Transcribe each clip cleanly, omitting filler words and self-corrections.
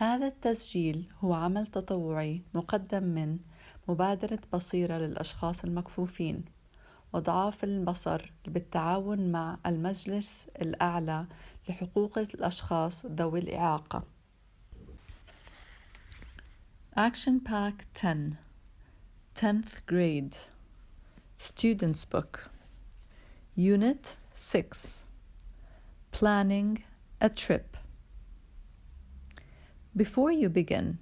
هذا التسجيل هو عمل تطوعي مقدم من مبادرة بصيرة للأشخاص المكفوفين وضعاف البصر بالتعاون مع المجلس الأعلى لحقوق الأشخاص ذوي الإعاقة. Action Pack 10 10th Grade Student's Book Unit 6 Planning a Trip. Before you begin,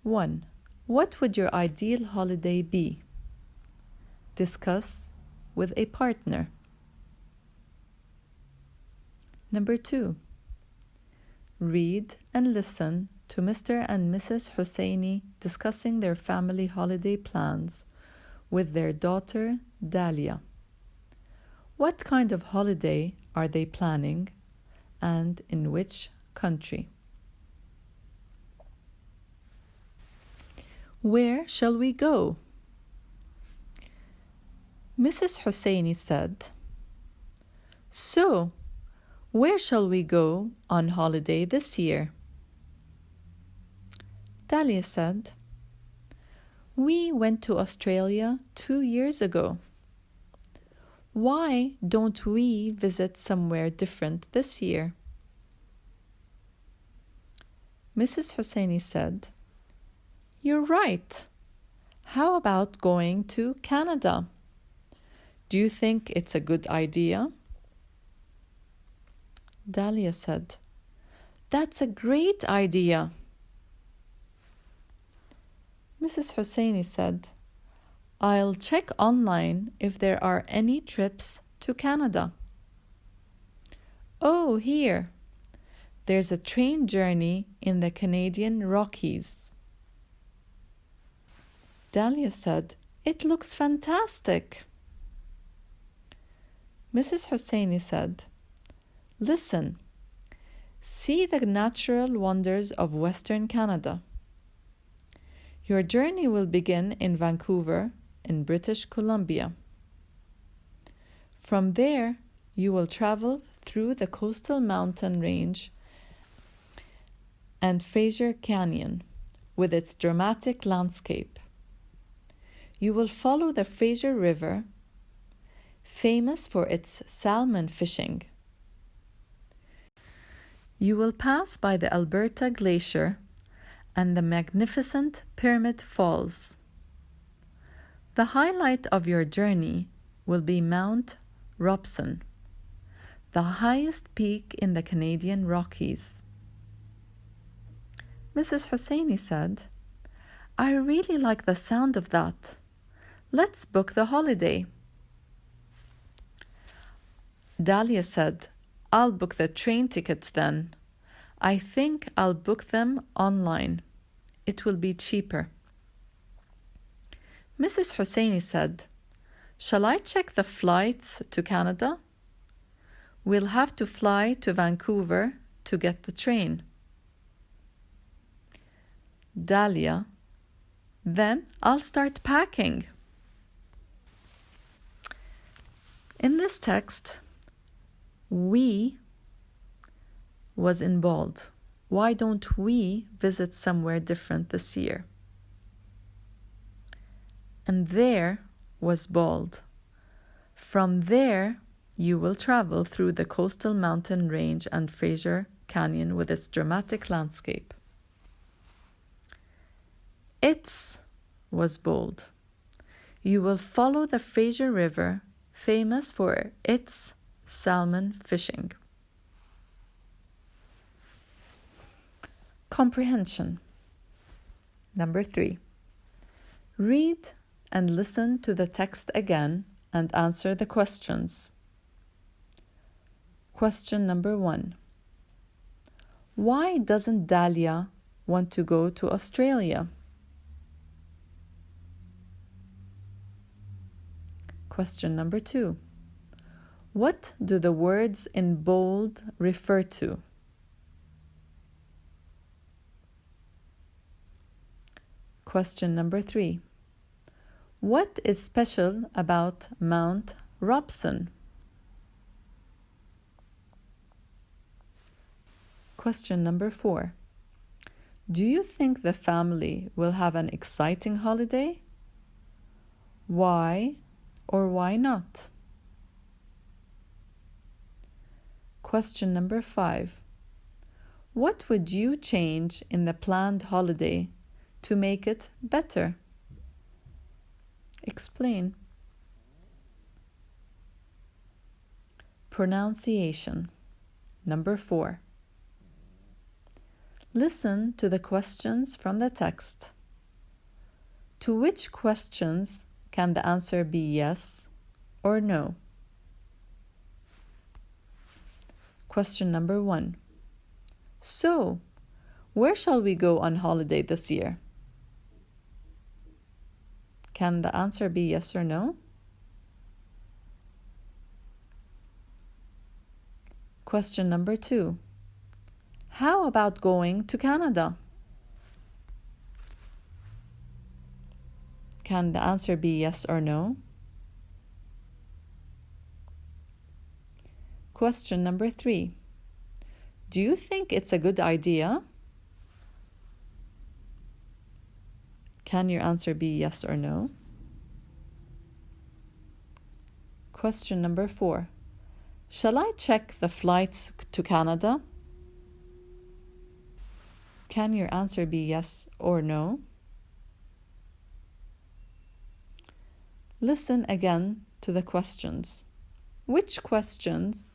1. What would your ideal holiday be? Discuss with a partner. Number 2. Read and listen to Mr. and Mrs. Husseini discussing their family holiday plans with their daughter Dalia. What kind of holiday are they planning and in which country? Where shall we go? Mrs. Husseini said, So, where shall we go on holiday this year? Dalia said, We went to Australia 2 years ago. Why don't we visit somewhere different this year? Mrs. Husseini said, You're right. How about going to Canada? Do you think it's a good idea? Dalia said, That's a great idea. Mrs. Husseini said, I'll check online if there are any trips to Canada. Oh, here. There's a train journey in the Canadian Rockies. Dalia said, It looks fantastic. Mrs. Husseini said, Listen, see the natural wonders of Western Canada. Your journey will begin in Vancouver, in British Columbia. From there, you will travel through the coastal mountain range and Fraser Canyon with its dramatic landscape. You will follow the Fraser River, famous for its salmon fishing. You will pass by the Alberta Glacier and the magnificent Pyramid Falls. The highlight of your journey will be Mount Robson, the highest peak in the Canadian Rockies. Mrs. Husseini said, I really like the sound of that. Let's book the holiday. Dalia said, I'll book the train tickets then. I think I'll book them online. It will be cheaper. Mrs. Husseini said, Shall I check the flights to Canada? We'll have to fly to Vancouver to get the train. Dalia, then I'll start packing. In this text, we was in bold. Why don't we visit somewhere different this year? And there was bold. From there, you will travel through the coastal mountain range and Fraser Canyon with its dramatic landscape. Its was bold. You will follow the Fraser River, famous for its salmon fishing. Comprehension. Number 3. Read and listen to the text again and answer the questions. Question number 1. Why doesn't Dalia want to go to Australia? Question number 2. What do the words in bold refer to? Question number 3. What is special about Mount Robson? Question number 4. Do you think the family will have an exciting holiday? Why or why not? Question number 5. What would you change in the planned holiday to make it better? Explain. Pronunciation. Number 4. Listen to the questions from the text. To which questions can the answer be yes or no? Question number 1. So, where shall we go on holiday this year? Can the answer be yes or no? Question number 2. How about going to Canada? Can the answer be yes or no? Question number 3. Do you think it's a good idea? Can your answer be yes or no? Question number 4. Shall I check the flights to Canada? Can your answer be yes or no? Listen again to the questions. Which questions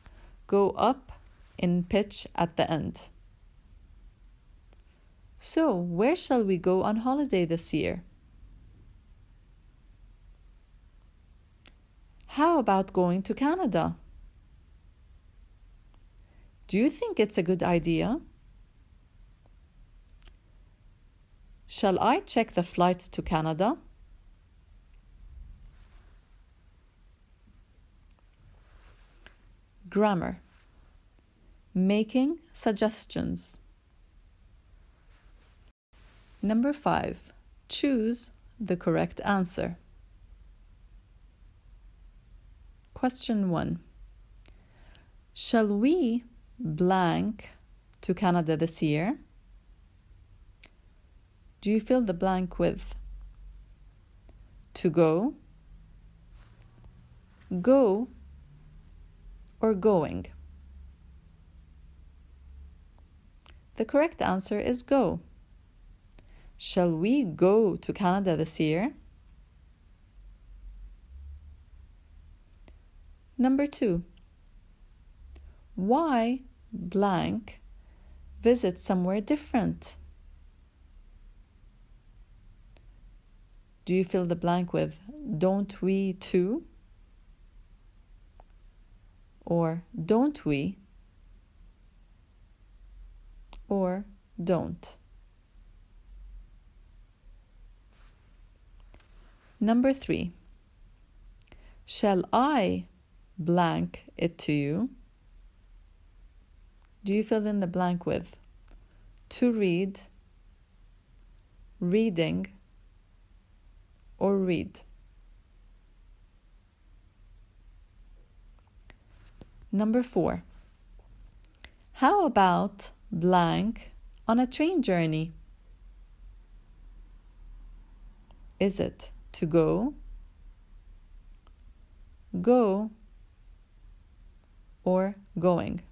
go up in pitch at the end? So, where shall we go on holiday this year? How about going to Canada? Do you think it's a good idea? Shall I check the flights to Canada? Grammar. Making suggestions. Number 5. Choose the correct answer. Question 1. Shall we blank to Canada this year? Do you fill the blank with to go, go, or going? The correct answer is go. Shall we go to Canada this year? Number 2. Why blank visit somewhere different? Do you fill the blank with don't we too? Or don't we? Or don't? Number 3. Shall I blank it to you? Do you fill in the blank with to read, reading, or read? Number 4. How about blank on a train journey? Is it to go, go, or going?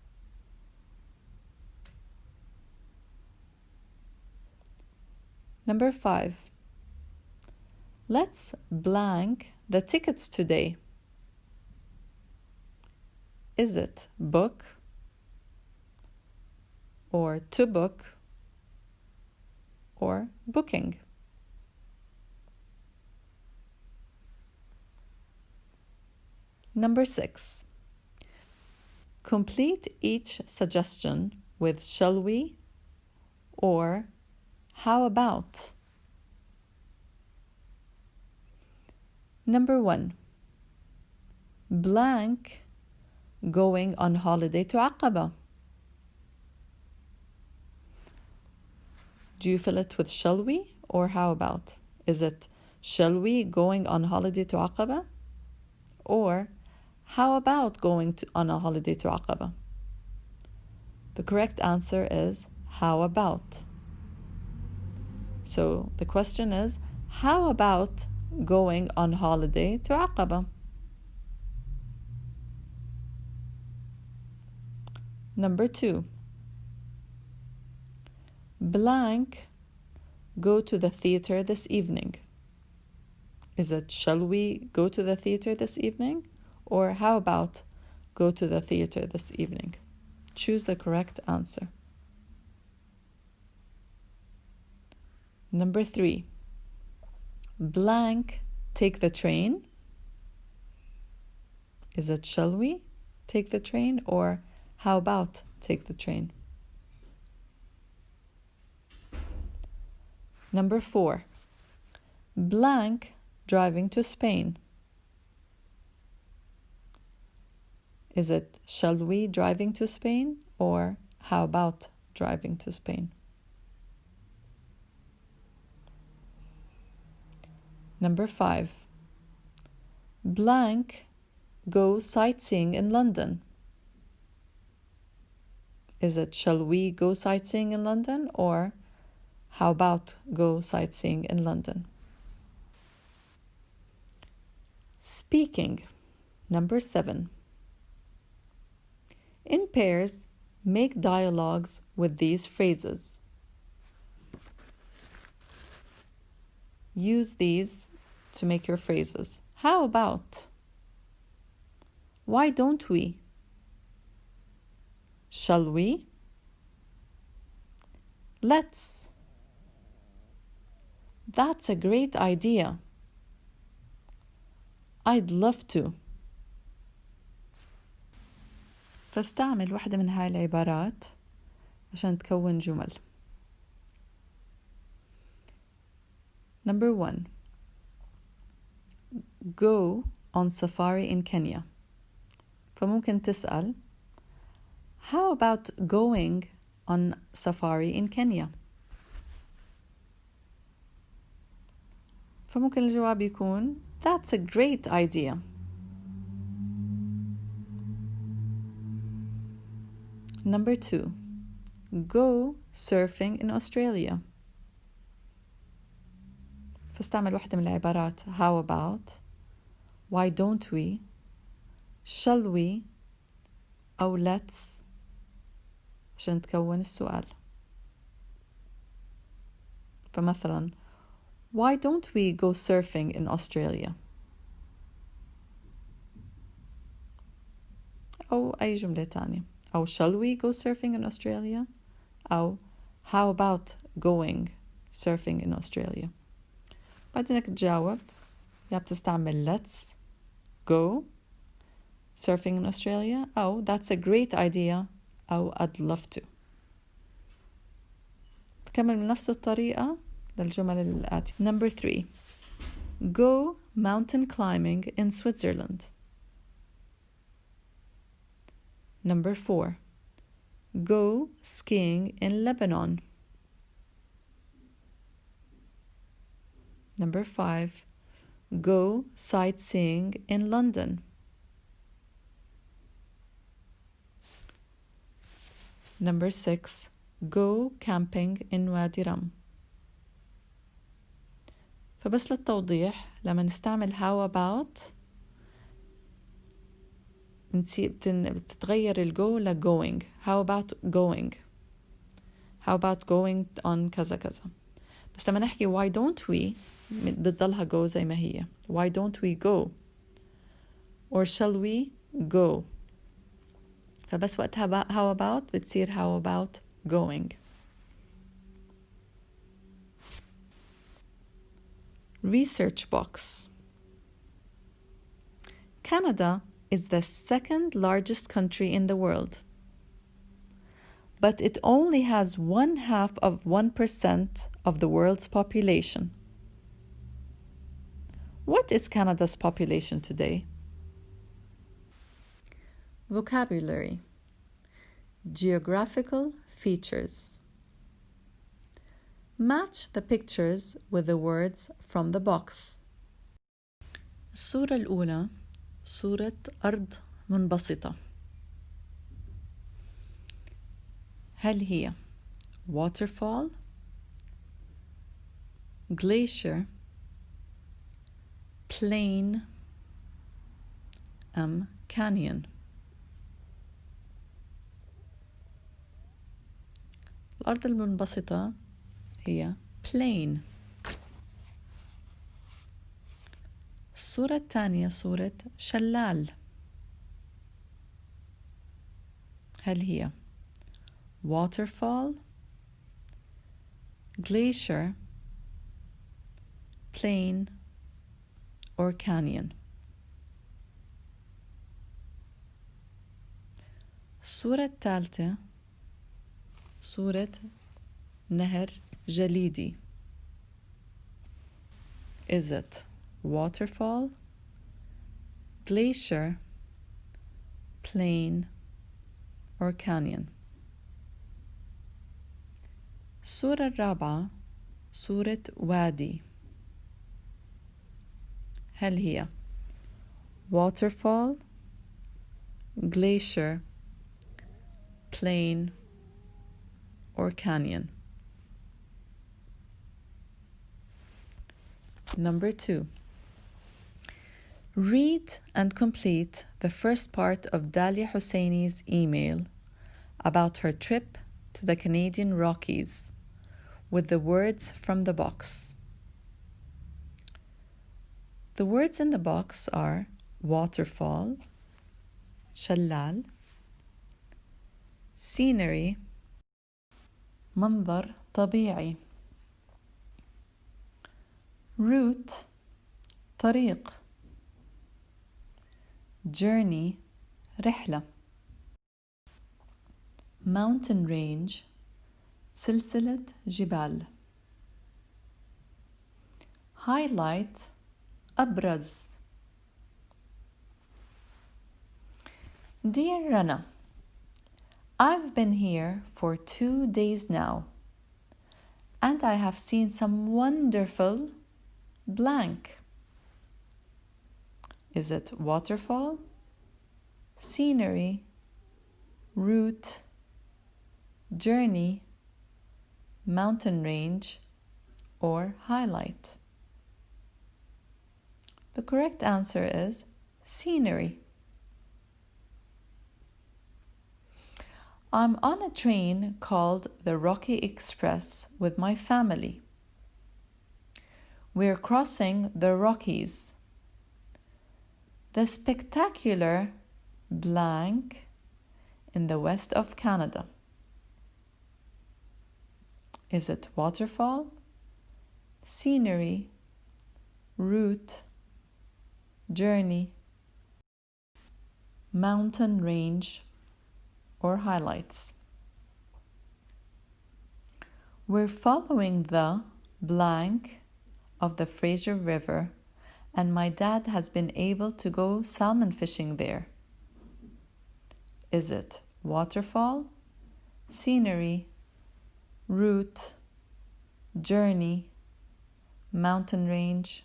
Number 5. Let's blank the tickets today. Is it book, or to book, or booking? Number 6. Complete each suggestion with shall we or how about. Number 1. Blank going on holiday to Aqaba. Do you fill it with shall we or how about? Is it shall we going on holiday to Aqaba? Or how about going on a holiday to Aqaba? The correct answer is how about. So the question is, how about going on holiday to Aqaba? Number 2. Blank go to the theater this evening. Is it shall we go to the theater this evening? Or how about go to the theater this evening? Choose the correct answer. Number 3. Blank take the train. Is it shall we take the train or how about take the train? Number 4. Blank driving to Spain. Is it shall we driving to Spain or how about driving to Spain? Number 5. Blank go sightseeing in London. Is it shall we go sightseeing in London or how about go sightseeing in London? Speaking. Number 7. In pairs, make dialogues with these phrases. Use these to make your phrases. How about? Why don't we? Shall we? Let's. That's a great idea. I'd love to. فاستعمل واحدة من هاي العبارات عشان تكون جمل. Number 1. Go on safari in Kenya. فممكن تسأل how about going on safari in Kenya? فممكن الجواب يكون that's a great idea. Number 2. Go surfing in Australia. فاستعمل واحدة من العبارات how about, why don't we, shall we أو let's عشان تكون السؤال. فمثلا why don't we go surfing in Australia? أو أي جملة تانية. أو shall we go surfing in Australia? أو how about going surfing in Australia? بعدين تجاوب يا بتستعمل let's go surfing in Australia أو that's a great idea أو I'd love to. بكمل من نفس الطريقة للجمل الآتية. Number 3. Go mountain climbing in Switzerland. Number 4. Go skiing in Lebanon. Number 5. Go sightseeing in London. Number 6. Go camping in Wadi Rum. فبس للتوضيح لما نستعمل how about بتتغير الجو ل going. How about going? How about going on كذا كذا. بس لما نحكي why don't we بتضلها go زي ما هي. Why don't we go? Or shall we go? فبس وقتها how about بتصير how about going. Research box. Canada is the second largest country in the world, but it only has 1/2 of 1% of the world's population. What is Canada's population today? Vocabulary. Geographical features. Match the pictures with the words from the box. الصورة الأولى صورة أرض منبسطة. هل هي waterfall, glacier, plain أم canyon؟ الأرض المنبسطة هي plain. الصورة الثانية صورة شلال. هل هي waterfall, glacier, plain or canyon؟ الصورة الثالثة صورة نهر جليدي. Is it waterfall, glacier, plain or canyon؟ الصورة الرابعة صورة وادي. هل هي waterfall, glacier, plain or canyon؟ Number 2. Read and complete the first part of Dalia Husseini's email about her trip to the Canadian Rockies with the words from the box. The words in the box are waterfall, شلال, scenery, منظر طبيعي, route, طريق, journey, رحلة, mountain range, سلسلة جبال, highlight, أبرز. Dear Rana, I've been here for 2 days now, and I have seen some wonderful blank. Is it waterfall, scenery, route, journey, mountain range, or highlight? The correct answer is scenery. I'm on a train called the Rocky Express with my family. We're crossing the Rockies, the spectacular blank in the west of Canada. Is it waterfall, scenery, route, journey, mountain range, or highlights? We're following the blank of the Fraser River, and my dad has been able to go salmon fishing there. Is it waterfall, scenery, route, journey, mountain range,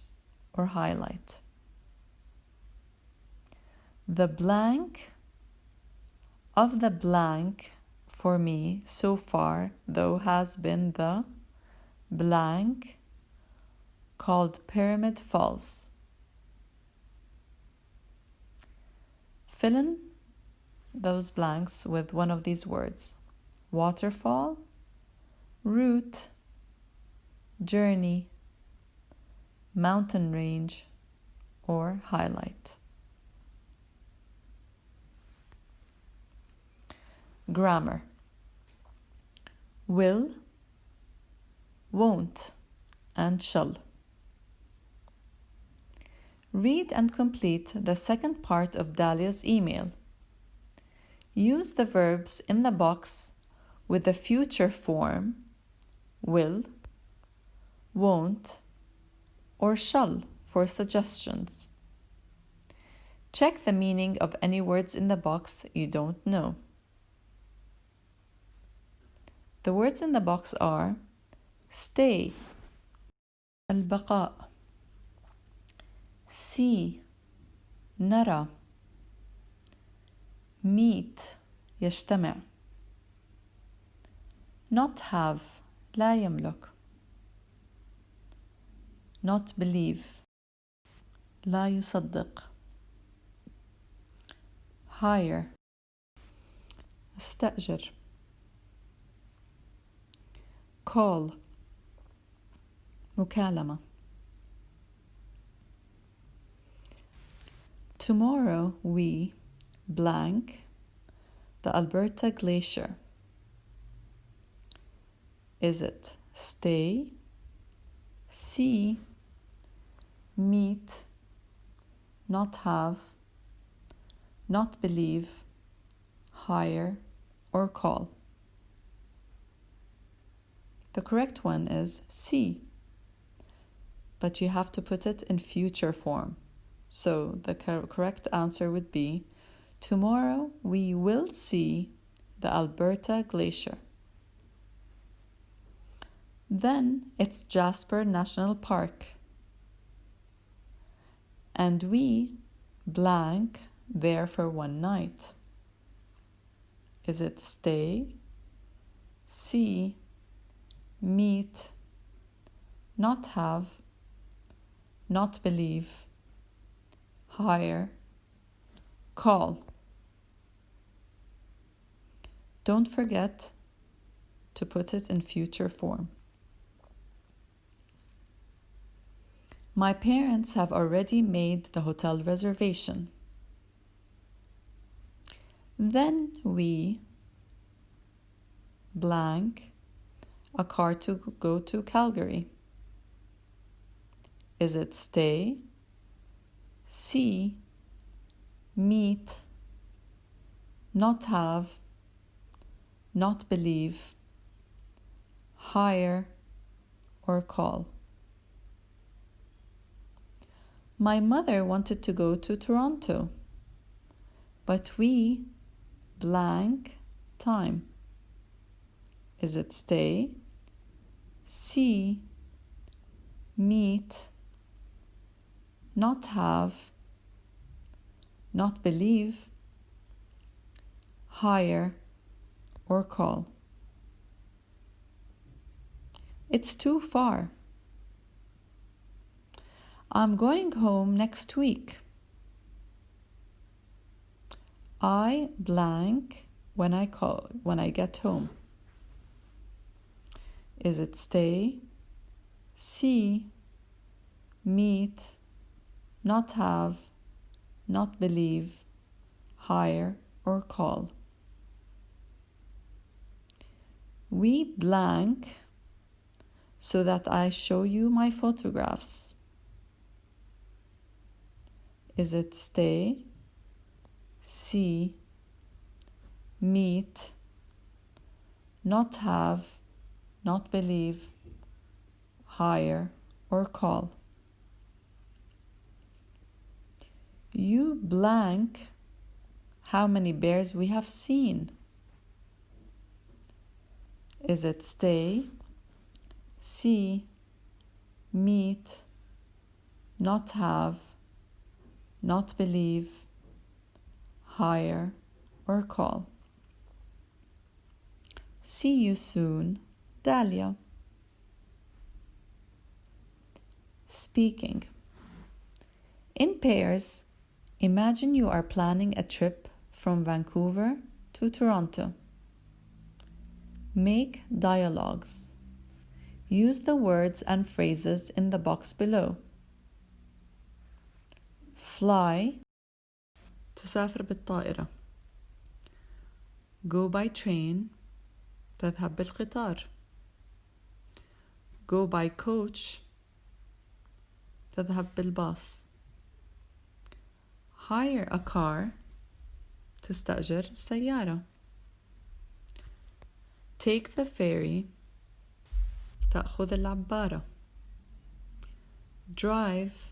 or highlight? The blank of the blank for me so far, though, has been the blank called Pyramid Falls. Fill in those blanks with one of these words: waterfall, route, journey, mountain range, or highlight. Grammar: will, won't, and shall. Read and complete the second part of Dalia's email. Use the verbs in the box with the future form will, won't, or shall for suggestions. Check the meaning of any words in the box you don't know. The words in the box are stay, البقاء, see, نرى, meet, يجتمع, not have لا يملك. not believe لا يصدق. hire استأجر. call مكالمة. Tomorrow we blank the Alberta Glacier. Is it stay, see, meet, not have, not believe, hire, or call? The correct one is see, but you have to put it in future form. So the correct answer would be, tomorrow we will see the Alberta Glacier. Then it's Jasper National Park. And we blank there for one night. Is it stay, see, meet, not have, not believe, hire, call? Don't forget to put it in future form. My parents have already made the hotel reservation. Then we blank a car to go to Calgary. Is it stay, see, meet, not have, not believe, hire, or call? My mother wanted to go to Toronto, but we blank time. Is it stay, see, meet, not have, not believe, hire, or call? It's too far. I'm going home next week. I blank when I get home. Is it stay, see, meet, not have, not believe, hire, or call? We blank so that I show you my photographs. Is it stay, see, meet, not have, not believe, hire, or call? You blank how many bears we have seen. Is it stay, see, meet, not have, not believe, hire, or call? See you soon, Dahlia. Speaking. In pairs, imagine you are planning a trip from Vancouver to Toronto. Make dialogues. Use the words and phrases in the box below. Fly, تسافر بالطائرة. Go by train, تذهب بالقطار. Go by coach, تذهب بالباص. Hire a car, تستأجر سيارة. Take the ferry, تأخذ العبارة. Drive,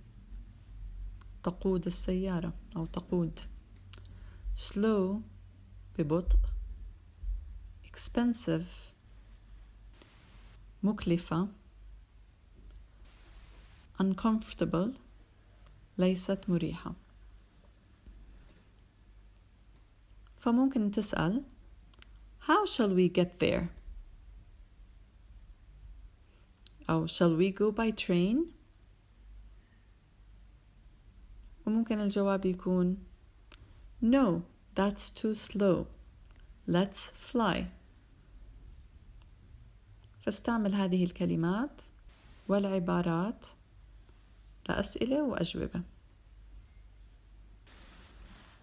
تقود السيارة أو تقود. Slow, ببطء. Expensive, مكلفة. Uncomfortable, ليست مريحة. فممكن تسأل, how shall we get there? أو shall we go by train؟ وممكن الجواب يكون no, that's too slow. Let's fly. فاستعمل هذه الكلمات والعبارات لأسئلة وأجوبة.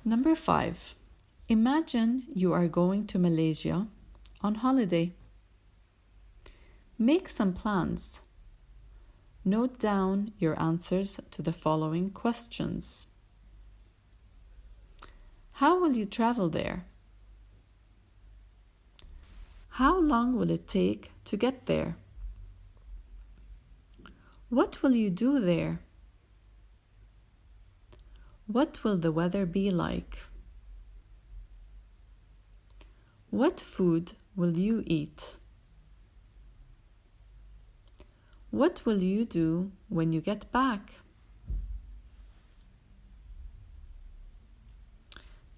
Number 5. Imagine you are going to Malaysia on holiday. Make some plans. Note down your answers to the following questions. How will you travel there? How long will it take to get there? What will you do there? What will the weather be like? What food will you eat? What will you do when you get back?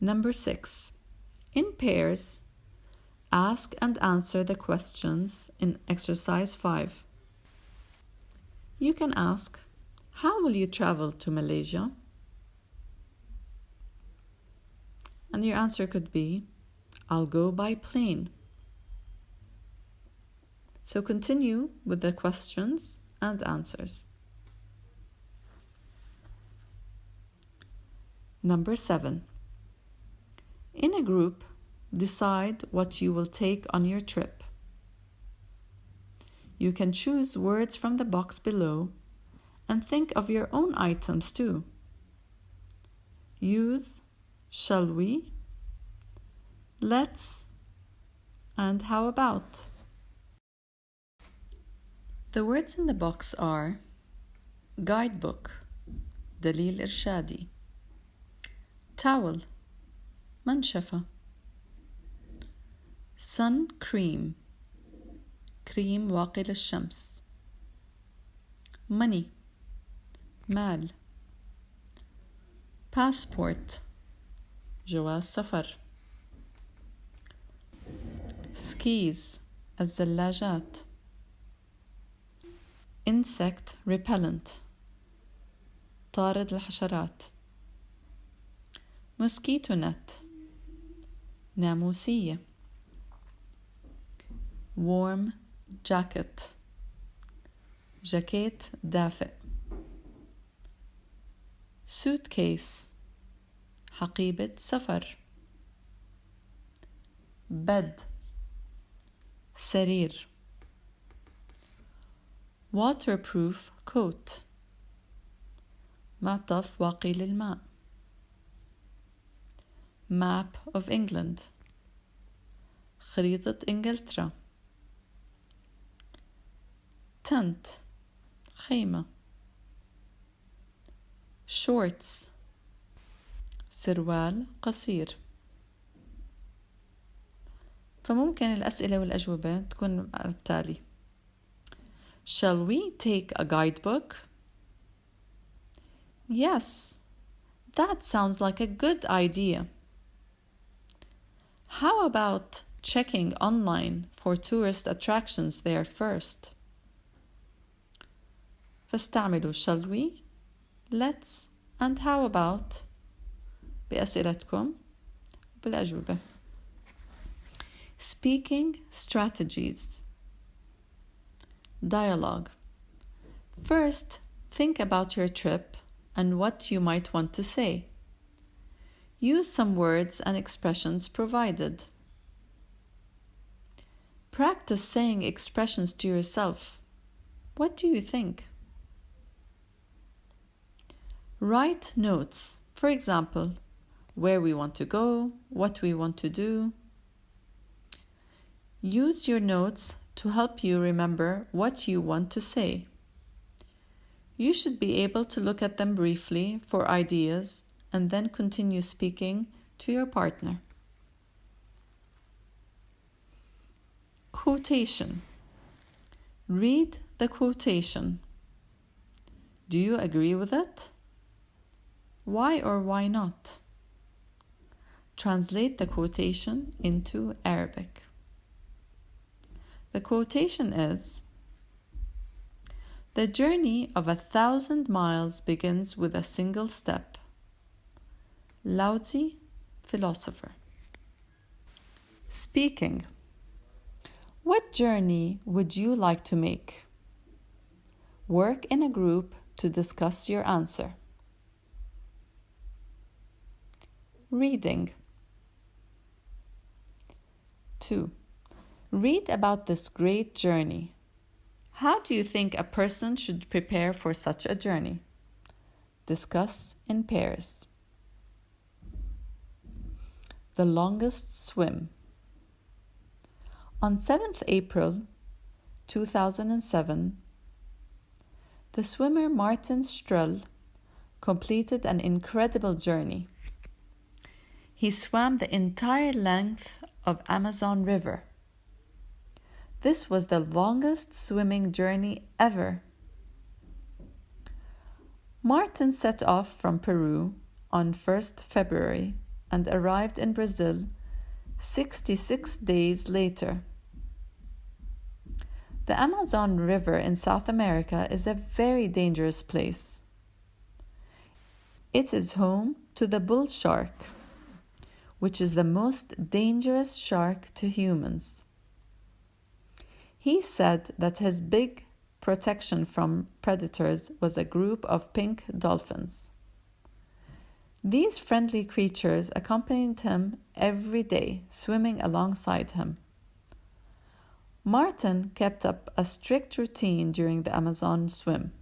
Number 6. In pairs, ask and answer the questions in exercise 5. You can ask, how will you travel to Malaysia? And your answer could be, I'll go by plane. So continue with the questions and answers. Number 7. In a group, decide what you will take on your trip. You can choose words from the box below and think of your own items too. Use shall we, let's, and how about. The words in the box are guidebook, دليل إرشادي, towel, منشفة, sun cream, كريم واقي للشمس, money, مال, passport, جواز سفر, skis, الزلاجات, insect repellent, طارد الحشرات, mosquito net, ناموسية, warm jacket, جاكيت دافئ, suitcase, حقيبة سفر, bed, سرير, waterproof coat, معطف واقي للماء, map of England, خريطة إنجلترا, tent, خيمة, shorts, سروال قصير. فممكن الأسئلة والأجوبة تكون التالي. Shall we take a guidebook? Yes, that sounds like a good idea. How about checking online for tourist attractions there first? فاستعملوا shall we, let's, and how about بأسئلتكم بالأجوبة. Speaking strategies. Dialogue. First, think about your trip and what you might want to say. Use some words and expressions provided. Practice saying expressions to yourself. What do you think? Write notes. For example, where we want to go, what we want to do. Use your notes to help you remember what you want to say. You should be able to look at them briefly for ideas and then continue speaking to your partner. Quotation. Read the quotation. Do you agree with it? Why or why not? Translate the quotation into Arabic. The quotation is, The journey of 1,000 miles begins with a single step. Lao Tzu, philosopher. Speaking. What journey would you like to make? Work in a group to discuss your answer. Reading. 2. Read about this great journey. How do you think a person should prepare for such a journey? Discuss in pairs. The longest swim. On 7th April 2007, the swimmer Martin Strel completed an incredible journey. He swam the entire length of Amazon River. This was the longest swimming journey ever. Martin set off from Peru on 1st February and arrived in Brazil 66 days later. The Amazon River in South America is a very dangerous place. It is home to the bull shark, which is the most dangerous shark to humans. He said that his big protection from predators was a group of pink dolphins. These friendly creatures accompanied him every day, swimming alongside him. Martin kept up a strict routine during the Amazon swim.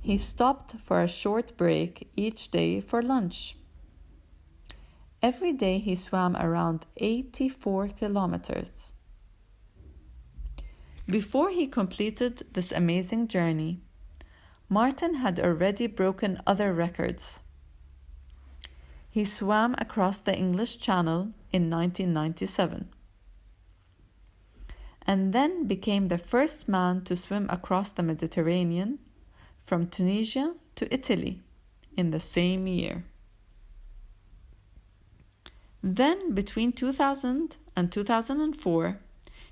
He stopped for a short break each day for lunch. Every day he swam around 84 kilometers. Before he completed this amazing journey, Martin had already broken other records. He swam across the English Channel in 1997 and then became the first man to swim across the Mediterranean from Tunisia to Italy in the same year. Then, between 2000 and 2004,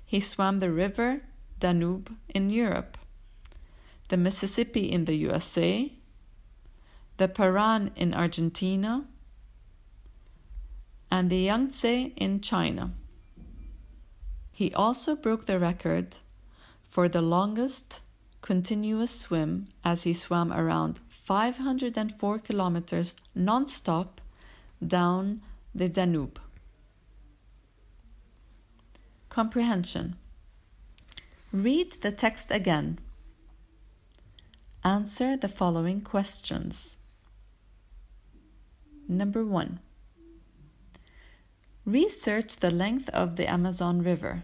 he swam the river Danube in Europe, the Mississippi in the USA, the Paran in Argentina, and the Yangtze in China. He also broke the record for the longest continuous swim as he swam around 504 kilometers non-stop down the Danube. Comprehension. Read the text again. Answer the following questions. Number 1. Research the length of the Amazon River.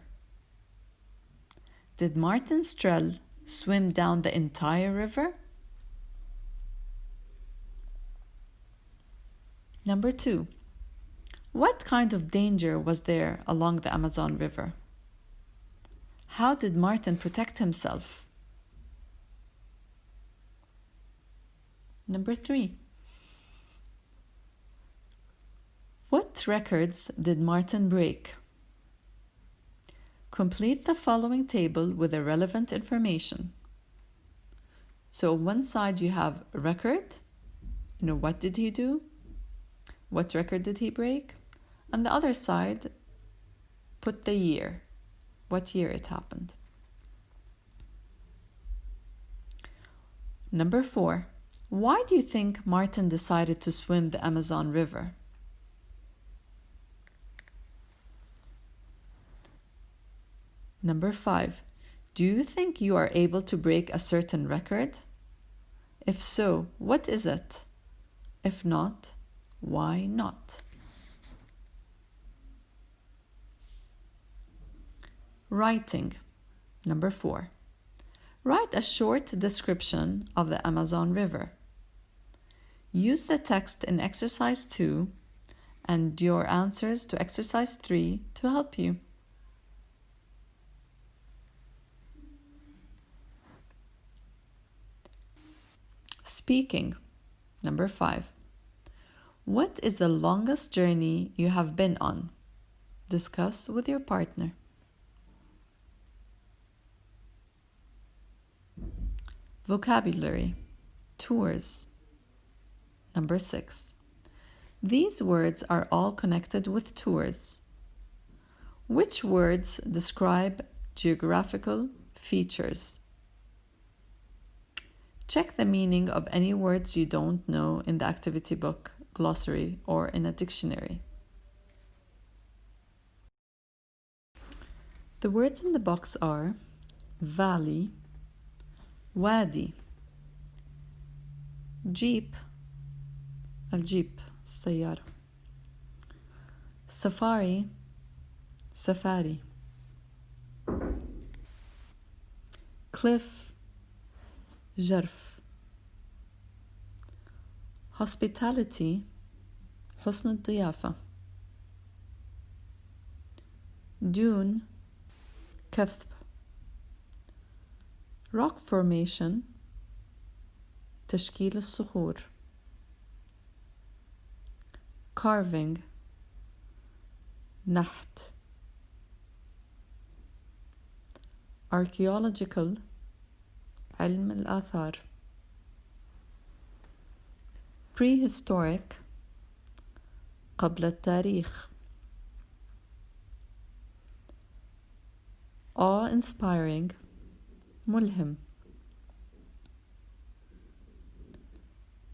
Did Martin Strel swim down the entire river? Number 2. What kind of danger was there along the Amazon River? How did Martin protect himself? Number 3. What records did Martin break? Complete the following table with the relevant information. So one side you have record, what did he do? What record did he break? On the other side, put the year, what year it happened. Number 4. Why do you think Martin decided to swim the Amazon River? Number 5. Do you think you are able to break a certain record? If so, what is it? If not, why not? Writing. Number 4. Write a short description of the Amazon River. Use the text in exercise 2 and your answers to exercise 3 to help you. Speaking. Number 5. What is the longest journey you have been on? Discuss with your partner. Vocabulary. Tours. Number 6. These words are all connected with tours. Which words describe geographical features? Check the meaning of any words you don't know in the activity book, glossary, or in a dictionary. The words in the box are valley, wadi, jeep, الجيب السيارة, safari, safari, cliff, جرف, hospitality, حسن الضيافة, dune, كثب, rock formation, تشكيل الصخور, carving, نحت, archaeological, علم الآثار, prehistoric, قبل التاريخ, awe-inspiring, ملهم,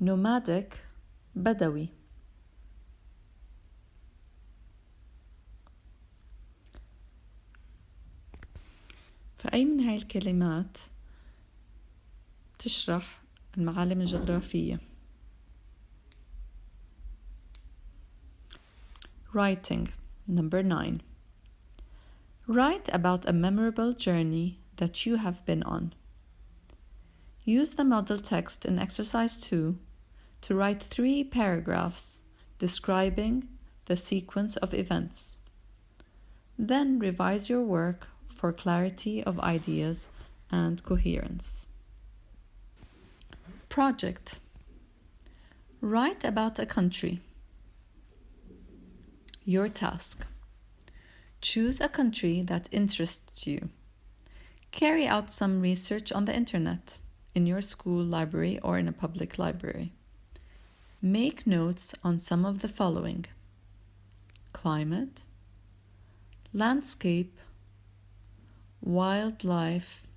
nomadic, بدوي, فأي من هاي الكلمات تشرح المعالم الجغرافية؟ Writing. Number 9. Write about a memorable journey that you have been on. Use the model text in exercise 2 to write 3 paragraphs describing the sequence of events. Then revise your work for clarity of ideas and coherence. Project. Write about a country. Your task. Choose a country that interests you. Carry out some research on the internet, in your school library or in a public library. Make notes on some of the following: climate, landscape, wildlife,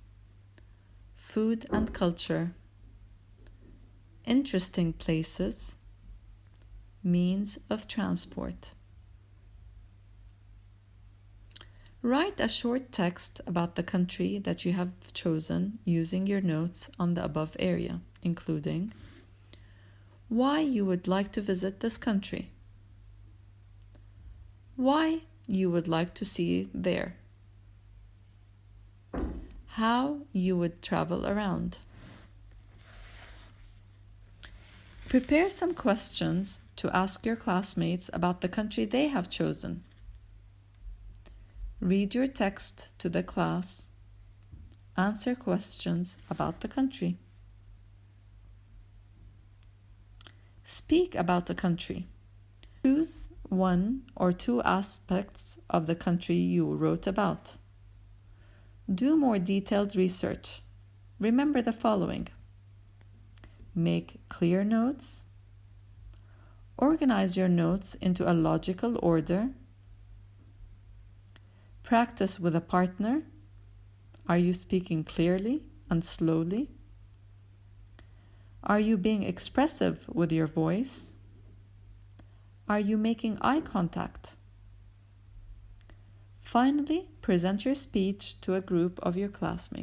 food and culture, interesting places, means of transport. Write a short text about the country that you have chosen using your notes on the above area, including why you would like to visit this country, why you would like to see there, how you would travel around. Prepare some questions to ask your classmates about the country they have chosen. Read your text to the class. Answer questions about the country. Speak about the country. Choose 1 or 2 aspects of the country you wrote about. Do more detailed research. Remember the following: make clear notes. Organize your notes into a logical order. Practice with a partner. Are you speaking clearly and slowly? Are you being expressive with your voice? Are you making eye contact? Finally, present your speech to a group of your classmates.